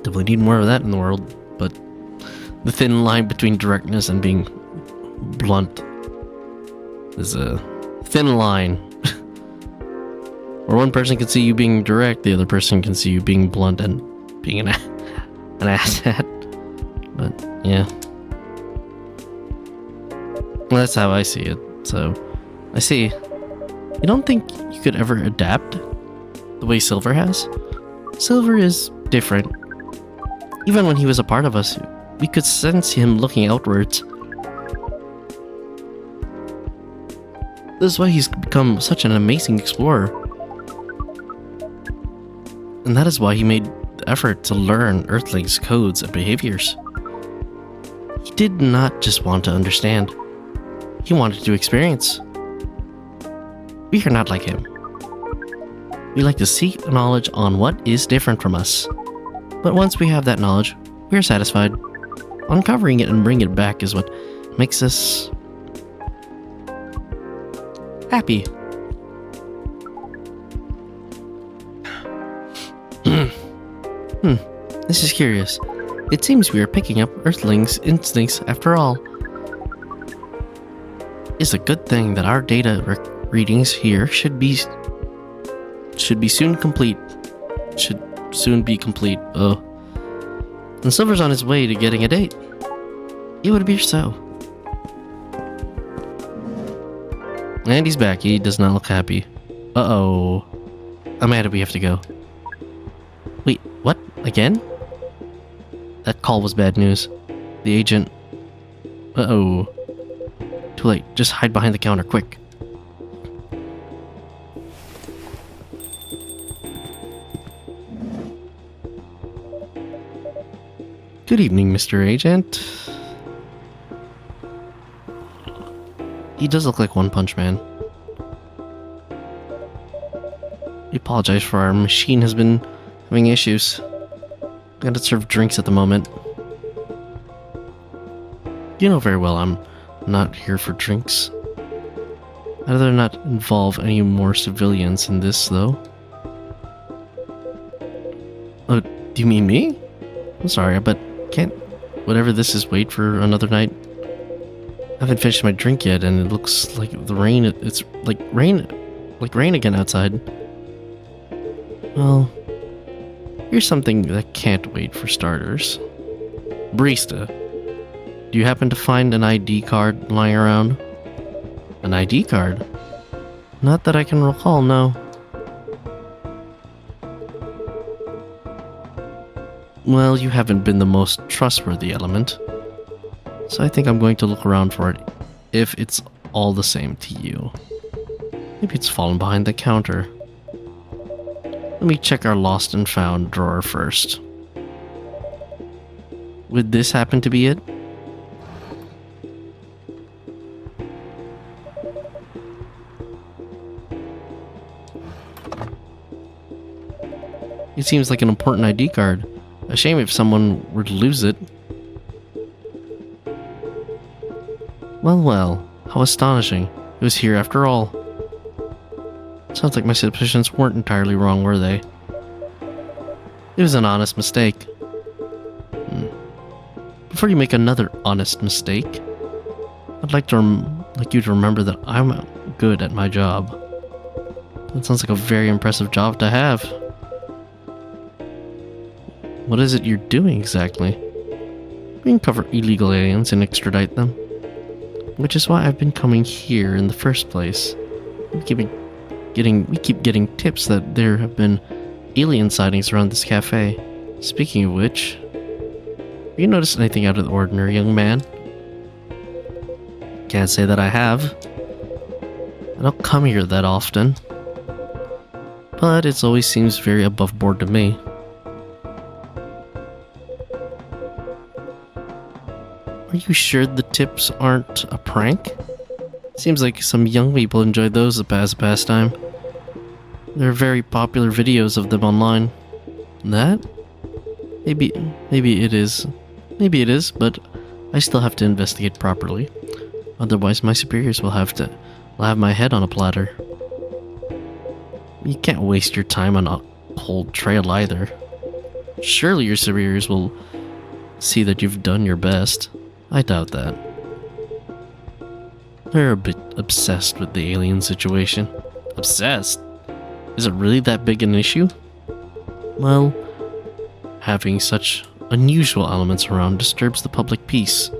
Definitely need more of that in the world, but the thin line between directness and being blunt is a thin line. Where one person can see you being direct, the other person can see you being blunt and being an asset. But yeah, well, that's how I see it. So I see. You don't think you could ever adapt the way Silver has? Silver is different. Even when he was a part of us, we could sense him looking outwards. This is why he's become such an amazing explorer. And that is why he made the effort to learn Earthlings' codes and behaviors. He did not just want to understand. He wanted to experience. We are not like him. We like to seek knowledge on what is different from us. But once we have that knowledge, we are satisfied. Uncovering it and bringing it back is what makes us happy. This is curious. It seems we are picking up Earthlings' instincts after all. It's a good thing that our data readings here should soon complete. Should soon be complete. And Silver's on his way to getting a date. It would be so. And he's back. He does not look happy. Uh-oh. I'm mad we have to go. Wait, what? Again? That call was bad news. The agent... Uh-oh. Too late. Just hide behind the counter, quick. Good evening, Mr. Agent. He does look like One Punch Man. We apologize for our machine has been having issues. Gotta serve drinks at the moment. You know very well I'm not here for drinks. I'd rather not involve any more civilians in this, though. Oh, do you mean me? I'm sorry, but can't whatever this is wait for another night? I haven't finished my drink yet, and it looks like the rain. It's like rain again outside. Well, here's something that can't wait for starters. Barista, do you happen to find an ID card lying around? An ID card? Not that I can recall, no. Well, you haven't been the most trustworthy element. So I think I'm going to look around for it, if it's all the same to you. Maybe it's fallen behind the counter. Let me check our lost and found drawer first. Would this happen to be it? It seems like an important ID card. A shame if someone were to lose it. Well, how astonishing. It was here after all. Sounds like my suspicions weren't entirely wrong, were they? It was an honest mistake. Before you make another honest mistake, I'd like you to remember that I'm good at my job. That sounds like a very impressive job to have. What is it you're doing exactly? We can cover illegal aliens and extradite them. Which is why I've been coming here in the first place. We keep getting tips that there have been alien sightings around this cafe. Speaking of which, have you noticed anything out of the ordinary, young man? Can't say that I have. I don't come here that often. But it always seems very above board to me. Are you sure the tips aren't a prank? Seems like some young people enjoy those as a pastime. There are very popular videos of them online. That? Maybe it is. Maybe it is, but I still have to investigate properly. Otherwise, my superiors will have my head on a platter. You can't waste your time on a cold trail either. Surely your superiors will see that you've done your best. I doubt that. They're a bit obsessed with the alien situation. Obsessed? Is it really that big an issue? Well, having such unusual elements around disturbs the public peace.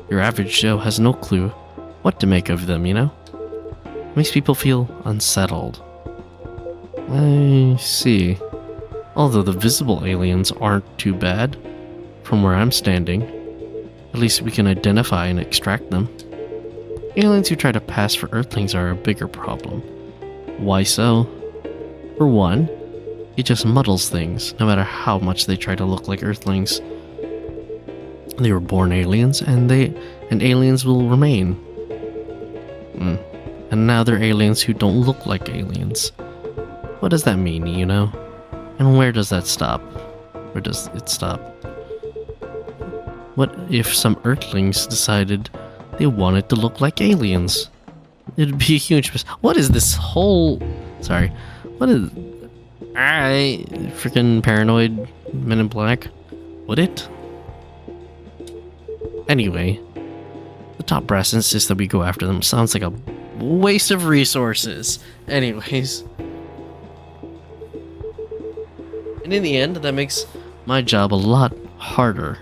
Your average Joe has no clue what to make of them, you know? Makes people feel unsettled. I see. Although the visible aliens aren't too bad, from where I'm standing, at least we can identify and extract them. Aliens who try to pass for Earthlings are a bigger problem. Why so? For one, it just muddles things, no matter how much they try to look like Earthlings. They were born aliens, and aliens will remain. And now they're aliens who don't look like aliens. What does that mean, you know? And where does that stop? Where does it stop? What if some Earthlings decided they wanted to look like aliens? It'd be a huge mess. What is this whole... Sorry. What is... Alright. Freaking paranoid Men in Black. Would it? Anyway. The top brass insists that we go after them. Sounds like a waste of resources. Anyways. And in the end, that makes my job a lot harder.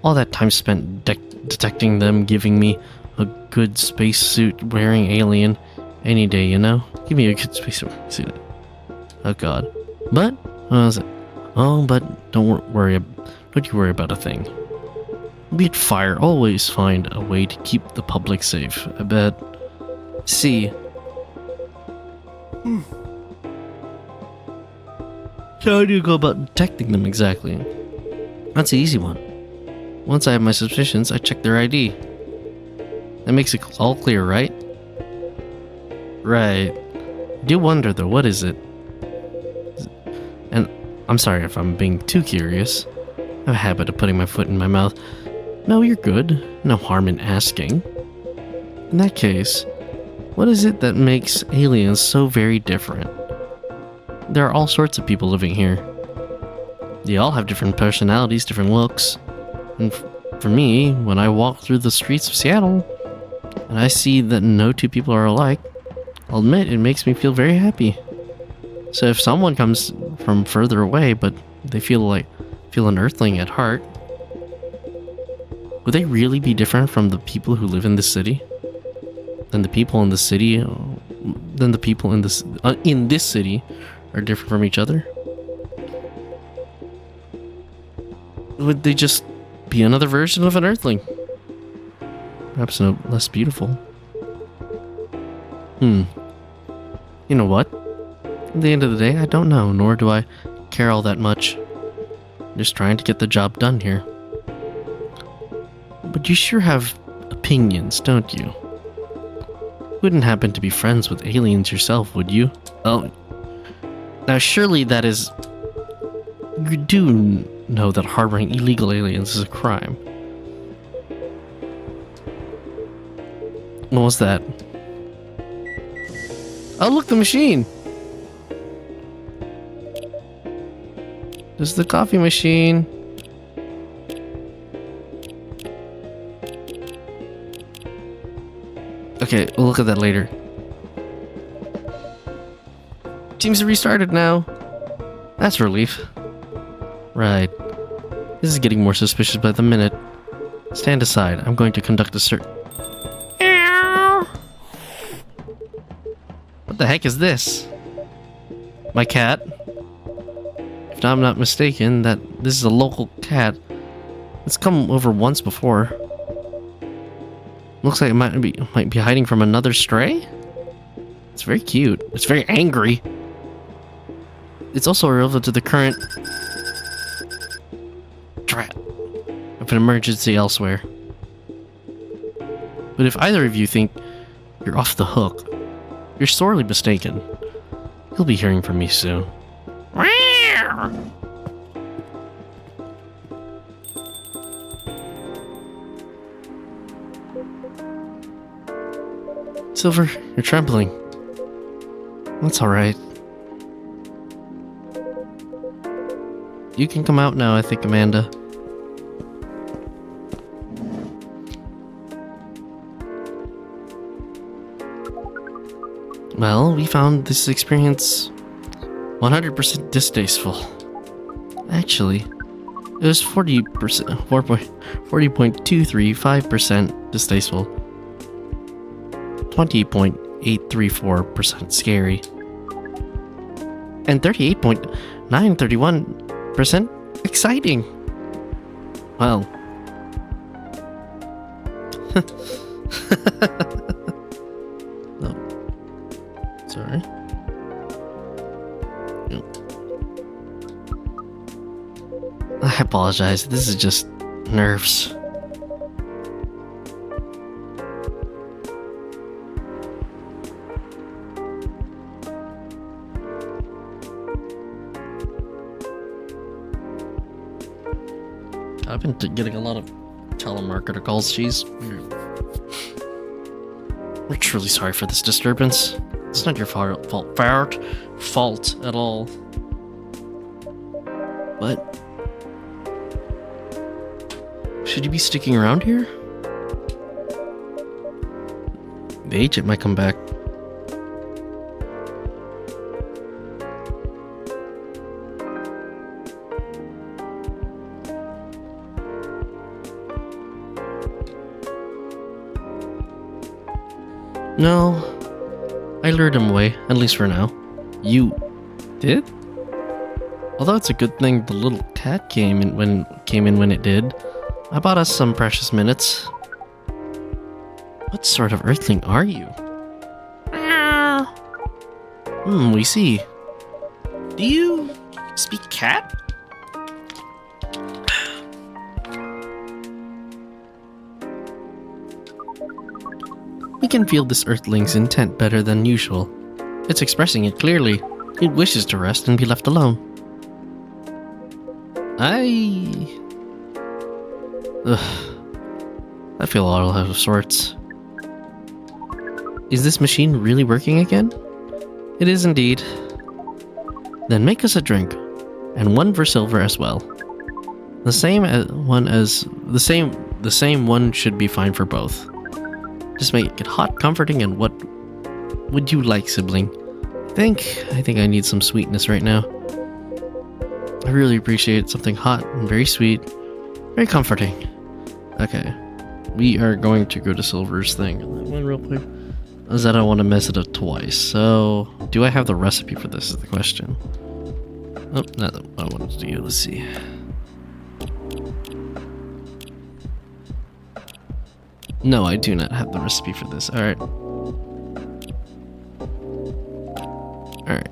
All that time spent detecting them, giving me a good spacesuit wearing alien any day, you know? Give me a good spacesuit. Oh god. But, what was it? Oh, but don't you worry about a thing. Beat fire, always find a way to keep the public safe, I bet. See. So how do you go about detecting them exactly? That's the easy one. Once I have my suspicions, I check their ID. That makes it all clear, right? Right. I do wonder though, what is it? And I'm sorry if I'm being too curious. I have a habit of putting my foot in my mouth. No, you're good. No harm in asking. In that case, what is it that makes aliens so very different? There are all sorts of people living here. They all have different personalities, different looks. And for me, when I walk through the streets of Seattle, and I see that no two people are alike, I'll admit it makes me feel very happy. So if someone comes from further away, but they feel an Earthling at heart, would they really be different from the people who live in this city? Than the people in the city? Than the people in this city are different from each other? Would they just be another version of an Earthling? Perhaps no less beautiful. You know what? At the end of the day, I don't know, nor do I care all that much. I'm just trying to get the job done here. But you sure have opinions, don't you? Wouldn't happen to be friends with aliens yourself, would you? Oh, now surely that is... You do know that harboring illegal aliens is a crime. What was that? Oh, look, the machine! This is the coffee machine. Okay, we'll look at that later. Seems to restarted now. That's a relief. Right. This is getting more suspicious by the minute. Stand aside. I'm going to conduct a search. What the heck is this? My cat? If I'm not mistaken, this is a local cat. It's come over once before. Looks like it might be hiding from another stray? It's very cute. It's very angry. It's also relevant to the current threat of an emergency elsewhere. But if either of you think you're off the hook, you're sorely mistaken. You'll be hearing from me soon. Silver, you're trembling. That's alright. You can come out now, I think, Amanda. Well, we found this experience 100% distasteful. Actually, it was 40.235% distasteful, 20.834% scary, and 38.931% exciting. Well. Oh. Sorry. I apologize. This is just nerves. I've been getting a lot of telemarketer calls. Jeez. We're truly sorry for this disturbance. It's not your fault at all. But should you be sticking around here? The agent might come back. No, I lured him away, at least for now. You did? Although it's a good thing the little cat came in when it did. I bought us some precious minutes. What sort of earthling are you? We see. Do you speak cat? We can feel this earthling's intent better than usual. It's expressing it clearly. It wishes to rest and be left alone. I feel all out of sorts. Is this machine really working again? It is indeed. Then make us a drink, and one for silver as well. The same one should be fine for both. Just make it hot, comforting, and what would you like, sibling? I think I need some sweetness right now. I really appreciate something hot and very sweet, very comforting. Okay, we are going to go to Silver's thing. One real quick. Is that I want to mess it up twice. So, do I have the recipe for this is the question. Oh, not what I wanted to do. Let's see. No, I do not have the recipe for this. Alright. Alright.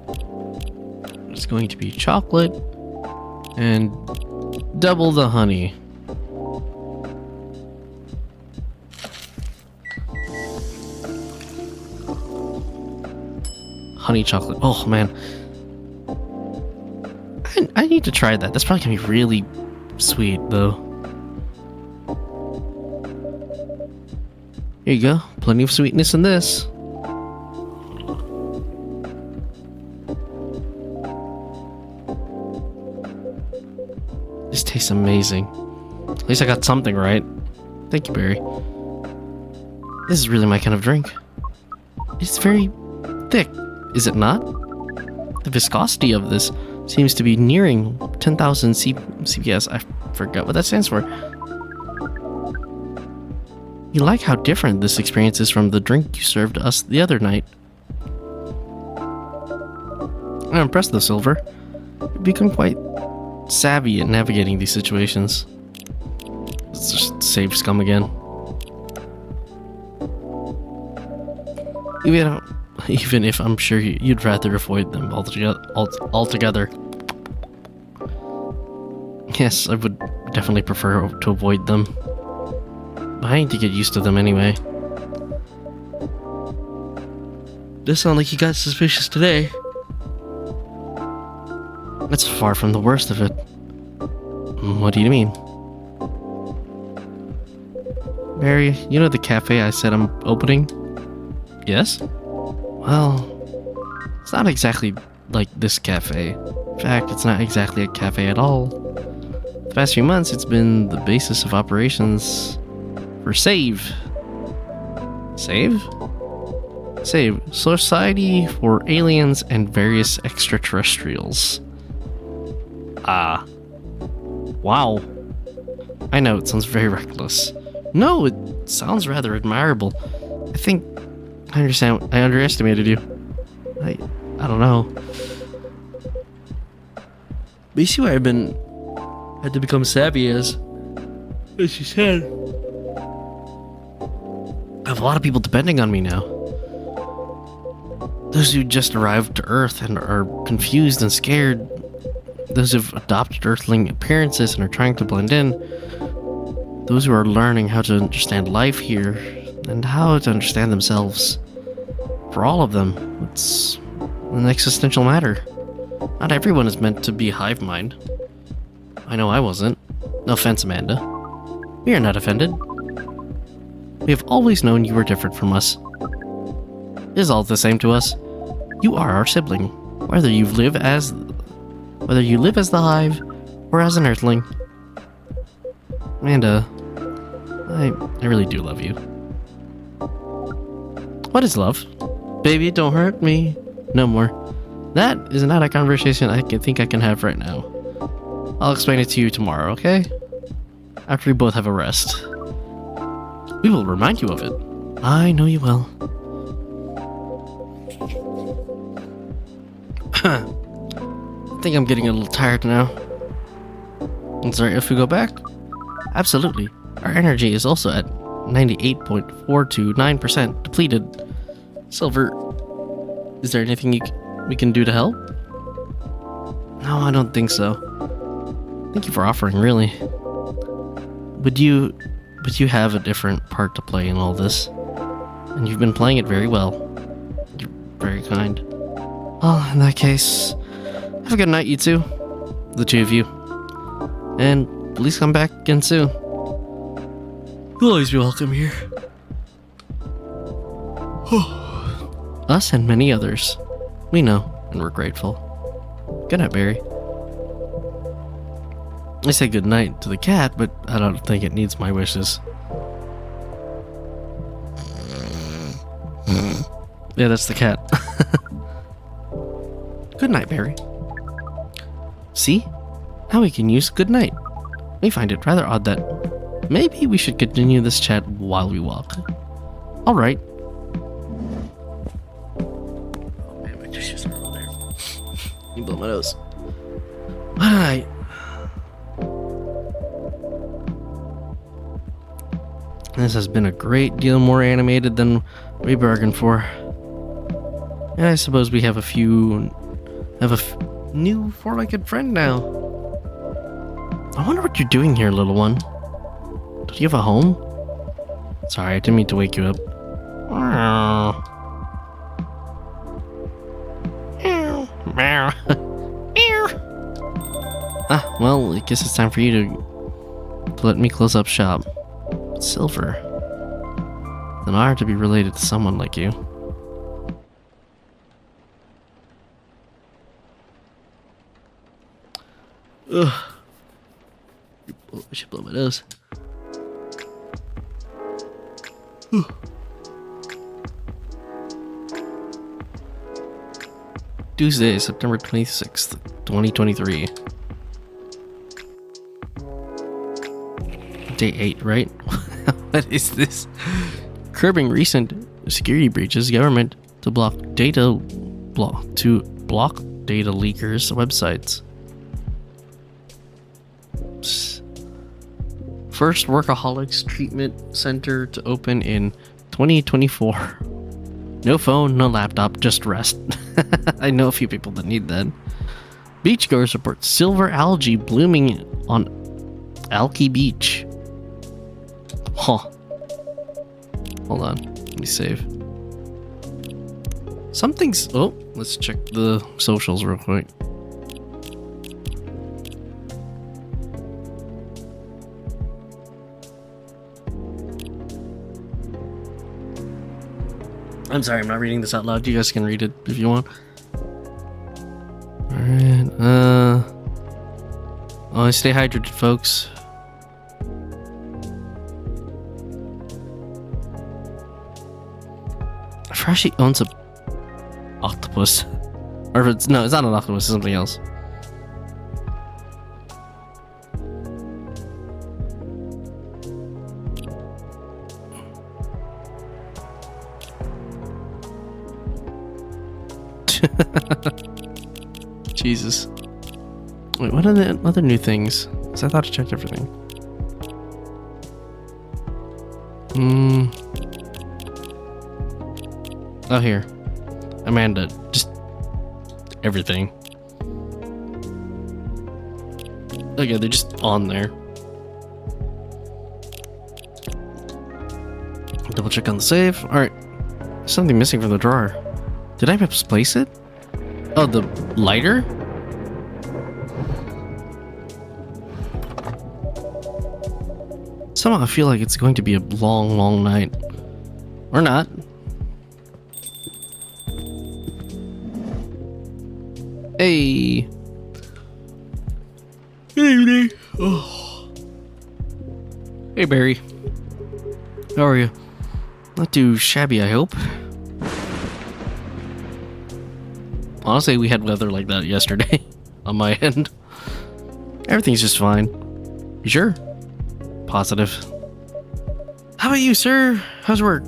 It's going to be chocolate and double the honey. Honey chocolate. Oh man. I need to try that. That's probably gonna be really sweet though. Here you go. Plenty of sweetness in this. This tastes amazing. At least I got something right. Thank you, Barry. This is really my kind of drink. It's very thick, is it not? The viscosity of this seems to be nearing 10,000 CPS. I forgot what that stands for. You like how different this experience is from the drink you served us the other night. I'm impressed though, Silver. You've become quite savvy at navigating these situations. Let's just save scum again. Even if I'm sure you'd rather avoid them altogether. Yes, I would definitely prefer to avoid them. But I need to get used to them anyway. Does sound like you got suspicious today. That's far from the worst of it. What do you mean? Barry, you know the cafe I said I'm opening? Yes? Well, it's not exactly like this cafe. In fact, it's not exactly a cafe at all. The past few months, it's been the basis of operations for SAVE. SAVE? SAVE. Society for Aliens and Various Extraterrestrials. Ah. Wow. I know, it sounds very reckless. No, it sounds rather admirable. I think I underestimated you. I don't know. But you see why I had to become savvy as you said. I have a lot of people depending on me now. Those who just arrived to Earth and are confused and scared. Those who've adopted Earthling appearances and are trying to blend in. Those who are learning how to understand life here and how to understand themselves. For all of them, it's an existential matter. Not everyone is meant to be hive mind. I know I wasn't. No offense, Amanda. We are not offended. We have always known you were different from us. It is all the same to us. You are our sibling, whether you live as the hive or as an earthling. Amanda, I really do love you. What is love? Baby, don't hurt me. No more. That is not a conversation I think I can have right now. I'll explain it to you tomorrow, okay? After we both have a rest. We will remind you of it. I know you will. I think I'm getting a little tired now. Is there if we go back? Absolutely. Our energy is also at 98.429% depleted. Silver, is there anything we can do to help? No, I don't think so. Thank you for offering, really. But you have a different part to play in all this. And you've been playing it very well. You're very kind. Well, in that case, have a good night, you two. The two of you. And please come back again soon. You'll always be welcome here. Us and many others. We know, and we're grateful. Good night, Barry. I say good night to the cat, but I don't think it needs my wishes. Yeah, that's the cat. Good night, Barry. See? Now we can use good night. We find it rather odd that maybe we should continue this chat while we walk. Alright. Oh man, my tissues are over there. You blow my nose. Alright. This has been a great deal more animated than we bargained for. And I suppose we have a new four-legged friend now. I wonder what you're doing here, little one. Do you have a home? Sorry, I didn't mean to wake you up. Well, I guess it's time for you to let me close up shop. Silver. It's an honor to be related to someone like you. Ugh. I should blow my nose. Tuesday, September 26th, 2023. Day 8, right? What is this? Curbing recent security breaches, government to block data leakers' websites. First workaholics treatment center to open in 2024. No phone, no laptop, just rest. I know a few people that need that. Beachgoers report silver algae blooming on Alki Beach. Huh. Hold on. Let me save. Something's... Oh, let's check the socials real quick. I'm sorry, I'm not reading this out loud. You guys can read it if you want. Oh, stay hydrated, folks. I forgot she owns a octopus. Or if it's no, it's not an octopus, it's something else. Jesus. Wait, what are the other new things? Because I thought I checked everything. Oh, here. Amanda, just everything. Okay, they're just on there. Double check on the save. Alright. Something missing from the drawer. Did I misplace it? Oh, the lighter? Somehow I feel like it's going to be a long, long night. Or not. Hey. Good evening. Oh. Hey, Barry. How are you? Not too shabby, I hope. Honestly, we had weather like that yesterday on my end. Everything's just fine. You sure? Positive. How about you, sir? How's work?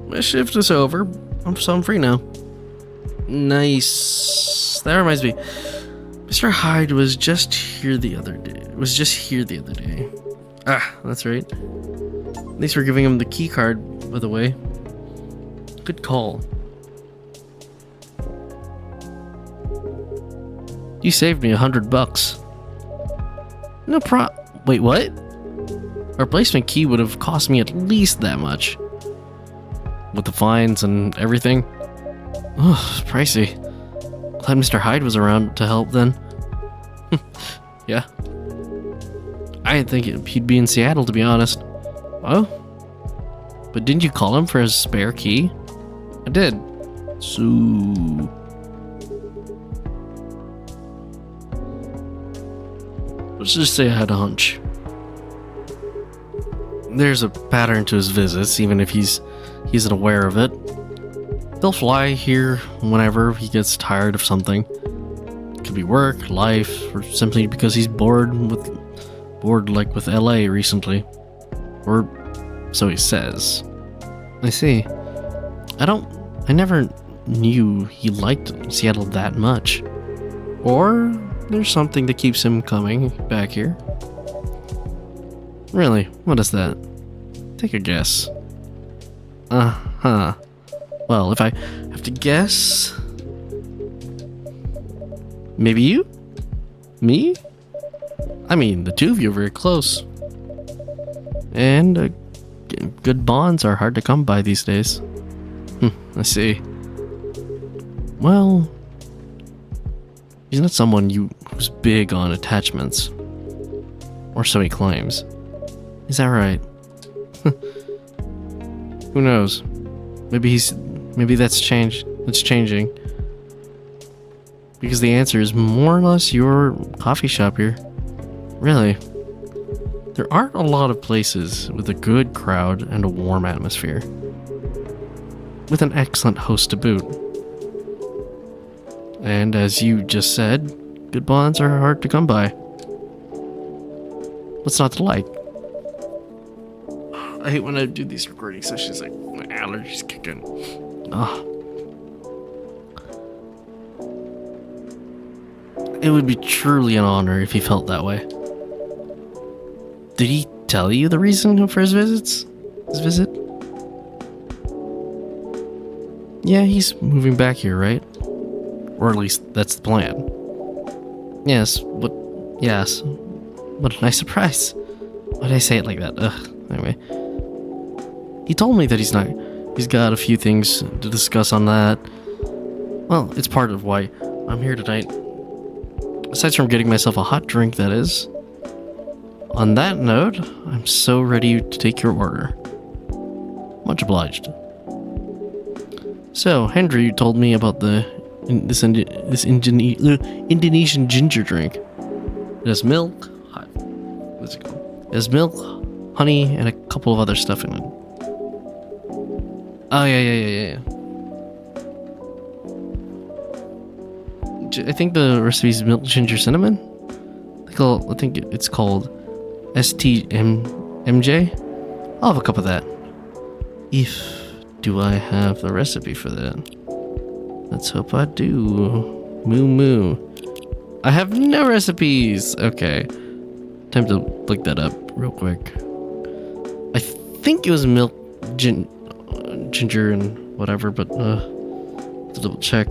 My shift is over, so I'm free now. Nice. That reminds me. Mr. Hyde was just here the other day. Ah, that's right. Thanks for giving him the key card, by the way. Good call. You saved me $100. No Wait, what? A replacement key would have cost me at least that much. With the fines and everything. Ugh, pricey. Glad Mr. Hyde was around to help then. Yeah. I didn't think he'd be in Seattle, to be honest. Oh? But didn't you call him for his spare key? I did. So... let's just say I had a hunch. There's a pattern to his visits, even if he's aware of it. He'll fly here whenever he gets tired of something. It could be work, life, or simply because he's bored like with LA recently. Or so he says. I see. I never knew he liked Seattle that much. Or there's something that keeps him coming back here. Really? What is that? Take a guess. Uh-huh. Well, if I have to guess... maybe you? Me? I mean, the two of you are very close. And good bonds are hard to come by these days. I see. Well... he's not someone who's big on attachments. Or so he claims. Is that right? Who knows? Maybe that's changed. It's changing. Because the answer is more or less your coffee shop here. Really. There aren't a lot of places with a good crowd and a warm atmosphere. With an excellent host to boot. And as you just said, good bonds are hard to come by. What's not to like? I hate when I do these recording sessions, like my allergies kick in. It would be truly an honor if he felt that way. Did he tell you the reason for his visit? Yeah, he's moving back here, right? Or at least that's the plan. Yes, what a nice surprise. Why did I say it like that? Anyway. He told me that he's got a few things to discuss on that. Well, it's part of why I'm here tonight. Aside from getting myself a hot drink, that is. On that note, I'm so ready to take your order. Much obliged. So, Henry told me about this Indonesian ginger drink. It has milk. What's it called? It has milk, honey, and a couple of other stuff in it. Oh yeah. I think the recipe is milk, ginger, cinnamon. I think it's called STMJ. I'll have a cup of that. Do I have the recipe for that? Let's hope I do. Moo. I have no recipes. Okay. Time to look that up real quick. I think it was milk, ginger, and whatever, but to double check.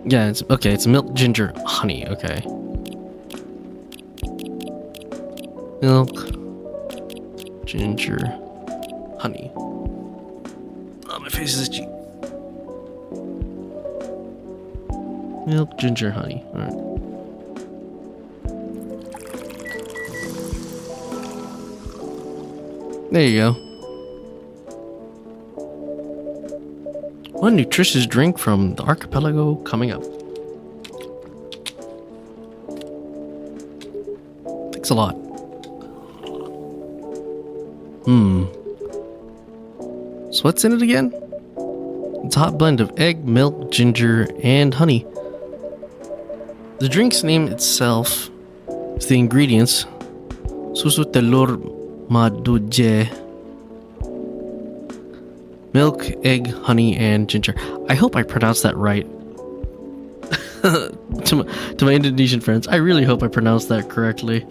Yeah, it's okay. It's milk, ginger, honey. Okay. Milk, ginger, honey. Oh, my face is itchy. Milk, ginger, honey. All right. There you go. One nutritious drink from the archipelago coming up. Thanks a lot. So what's in it again? It's a hot blend of egg, milk, ginger, and honey. The drink's name itself is the ingredients. Susu telur maduje. Milk, egg, honey, and ginger. I hope I pronounced that right. to my Indonesian friends, I really hope I pronounced that correctly.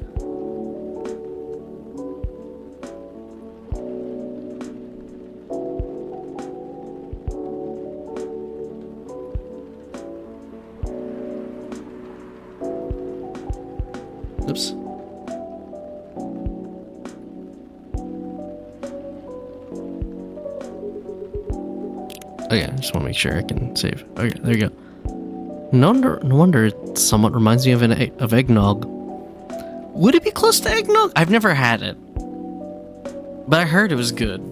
Oops. Okay, I just want to make sure I can save. Okay, there you go. No wonder it somewhat reminds me of eggnog. Would it be close to eggnog? I've never had it, but I heard it was good.